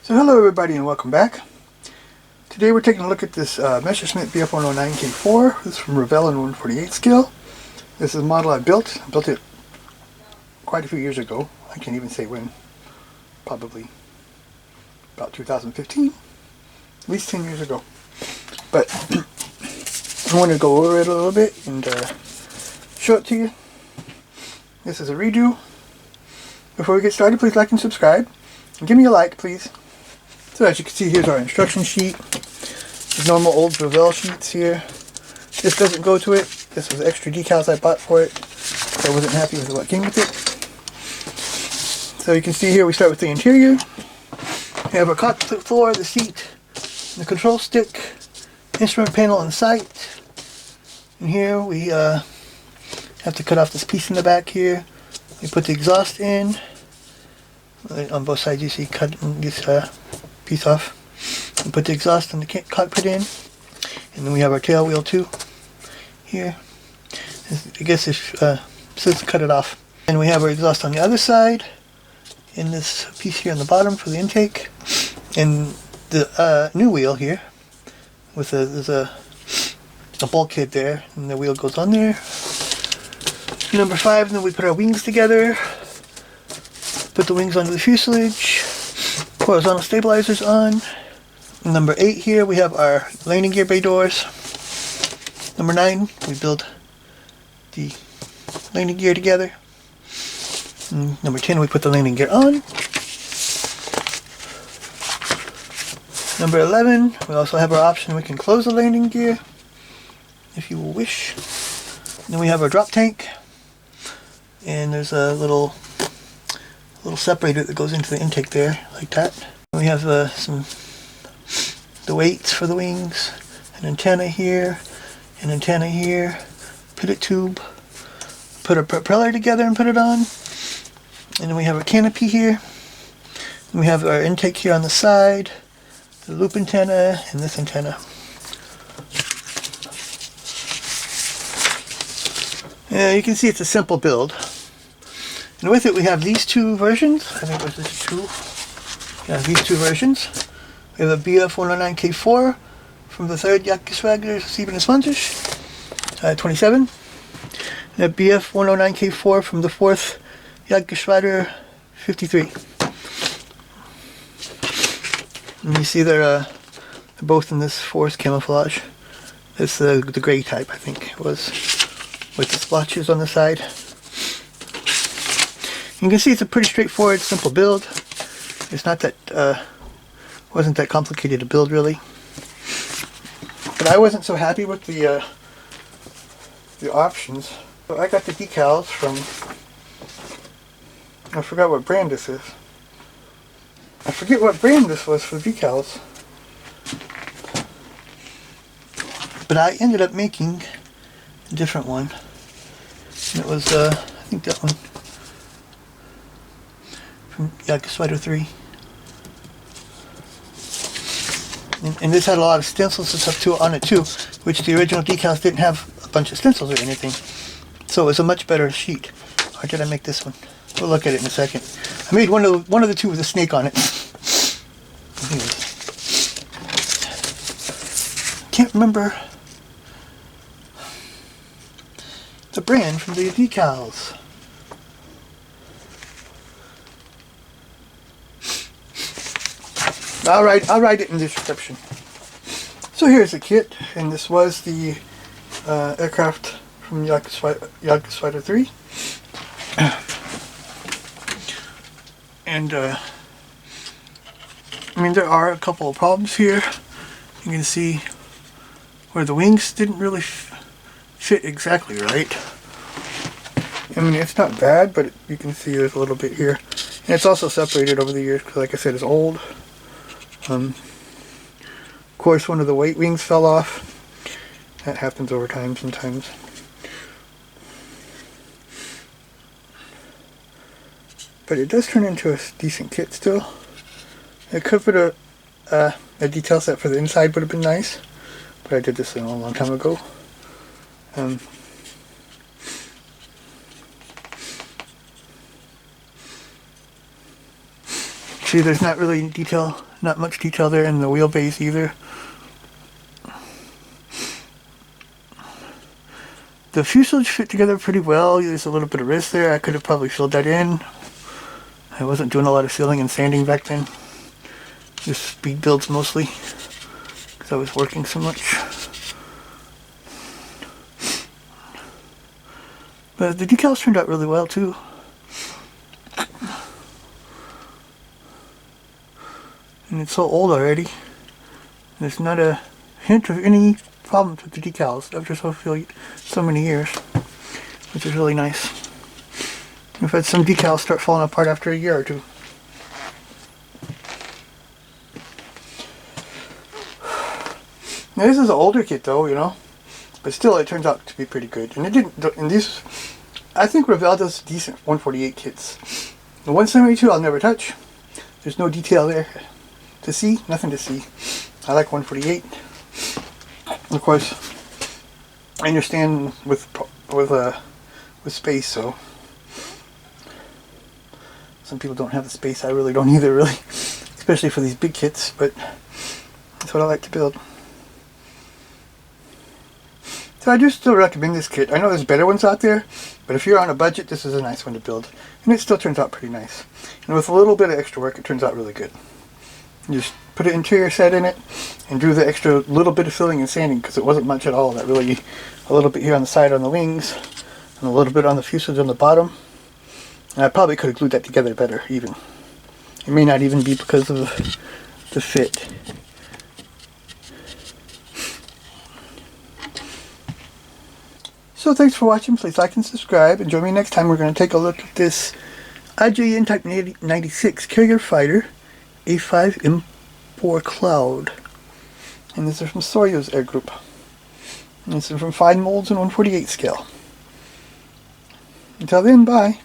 So hello everybody and welcome back. Today we're taking a look at this Messerschmitt BF109 K-4. This is from Revell in 148 scale. This is a model I built. I built it quite a few years ago. I can't even say when. Probably about 2015. At least 10 years ago. But I want to go over it a little bit and show it to you. This is a redo. Before we get started, please like and subscribe. And give me a like, please. So as you can see, here's our instruction sheet. There's normal old Revell sheets here. This doesn't go to it. This was extra decals I bought for it. So I wasn't happy with what came with it. So you can see here we start with the interior. We have our cockpit floor, the seat, the control stick, instrument panel on the sight. And here we have to cut off this piece in the back here. We put the exhaust in. On both sides you see cutting this piece off. We put the exhaust and the cockpit in. And then we have our tail wheel too. Here. I guess it says to cut it off. And we have our exhaust on the other side. In this piece here on the bottom for the intake. And the new wheel here. There's a bulkhead there. And the wheel goes on there. Number 5, and then we put our wings together. Put the wings onto the fuselage. Horizontal stabilizers on. Number 8 here we have our landing gear bay doors. Number 9 we build the landing gear together. And number 10 we put the landing gear on. Number 11 we also have our option, we can close the landing gear if you wish. And then we have our drop tank. And there's a little separator that goes into the intake there, like that. We have the weights for the wings, an antenna here, pivot tube, put a propeller together and put it on, and then we have a canopy here, and we have our intake here on the side, the loop antenna, and this antenna. Yeah, you can see it's a simple build. And with it we have these two versions. I think it was this two. Yeah, these two versions. We have a BF109 K4 from the 3rd Jagdgeschwader 27, 27. And a BF109 K4 from the 4th Jagdgeschwader 53. And you see they're both in this forest camouflage. It's the gray type, I think it was, with the splotches on the side. You can see it's a pretty straightforward, simple build. It's not that, wasn't that complicated to build really. But I wasn't so happy with the options. So I got the decals from, I forgot what brand this is. I forget what brand this was for decals. But I ended up making a different one. And it was, I think that one. From Jagdgeschwader 3. And this had a lot of stencils and stuff too on it too, which the original decals didn't have a bunch of stencils or anything. So it was a much better sheet. Or did I make this one? We'll look at it in a second. I made one of the two with a snake on it. Can't remember the brand from the decals. I'll write it in the description. So here's the kit, and this was the aircraft from Jagdgeschwader 3. And I mean, there are a couple of problems here. You can see where the wings didn't really fit exactly right. I mean, it's not bad, but you can see there's a little bit here. And it's also separated over the years because, like I said, it's old. Of course, one of the wings fell off. That happens over time sometimes. But it does turn into a decent kit still. I could put a detail set for the inside, would have been nice. But I did this a long time ago. See, there's not really not much detail there in the wheelbase either. The fuselage fit together pretty well. There's a little bit of wrist there. I could have probably filled that in. I wasn't doing a lot of sealing and sanding back then. Just speed builds mostly, because I was working so much. But the decals turned out really well too. And it's so old already. There's not a hint of any problems with the decals after so many years, which is really nice. We've had some decals start falling apart after a year or two. Now this is an older kit though, you know, but still it turns out to be pretty good. And it didn't. And these, I think Revell does decent 148 kits. The 172 I'll never touch. There's no detail there to see, nothing to see. I like 148. Of course, I understand with space, so some people don't have the space. I really don't either, really, especially for these big kits. But that's what I like to build. So I do still recommend this kit. I know there's better ones out there, but if you're on a budget, this is a nice one to build, and it still turns out pretty nice. And with a little bit of extra work, it turns out really good. You just put an interior set in it and do the extra little bit of filling and sanding, because it wasn't much at all. That really, a little bit here on the side on the wings and a little bit on the fuselage on the bottom. And I probably could have glued that together better even. It may not even be because of the fit. So thanks for watching. Please like and subscribe, and join me next time. We're going to take a look at this IJN Type 96 carrier fighter A5 M4 Cloud. And this is from Soyuz Air Group. And this is from fine molds and 148 scale. Until then, bye.